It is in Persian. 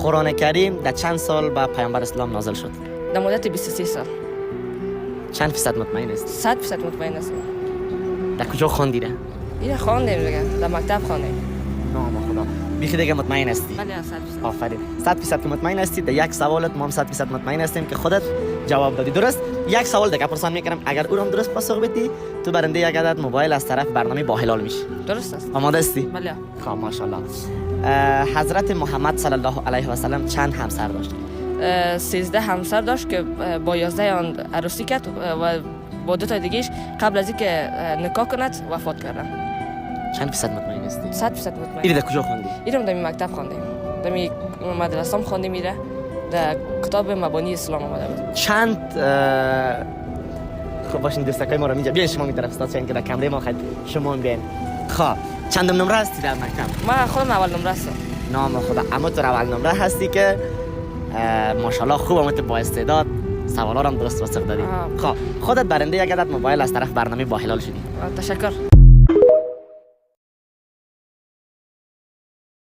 قرآن کریم در چند سال با پیامبر اسلام نازل شد؟ در مدت 23 سال. چند فیصد مطمئن است؟ 100% مطمئن هستم. در کجا خواندیده؟ اینو خواندیم دیگه، در مکتب خواندیم. نام خدا. بیخی دیگه مطمئن هستی؟ بله 100%. آفرین. 100% که مطمئن هستی. در یک سوالت ما هم 100% مطمئن هستیم که خودت جواب دادی. درست؟ یک سوال دیگه پرسان میکنم، اگر او رو هم درست پاسخ بدی تو برنده یک عدد موبایل از طرف برنامه با هلال میشی. درست است. آماده هستی؟ بله. خب ماشاءالله. حضرت محمد صلی الله علیه و سلم چند همسر داشت؟ 13 همسر داشت که با 11 آن عروسی کرد و با 2 تا دیگه‌اش قبل از اینکه نکاح کند وفات کردن. چند فیصد مطمئن هستی؟ 100% مطمئن. اینو در کجا خوندی؟ اینو در مکتب خواندیم. در مدرسه هم خواندیم میره. در کتاب مبانی اسلام آمده بود. چند خب باشین دوستکای ما رو میجا بیاین شما می طرف استاد که در کمره ما خد شما هم بیاین. خب چندم نمره هستی در مکتب؟ من خودم اول نمره هستم. نام خدا. اما تو اول نمره هستی که ماشاءالله خوب آمد با استعداد سوالا هم درست پاسخ دادی. خب خودت برنده یک عدد موبایل از طرف برنامه با هلال شدی. تشکر.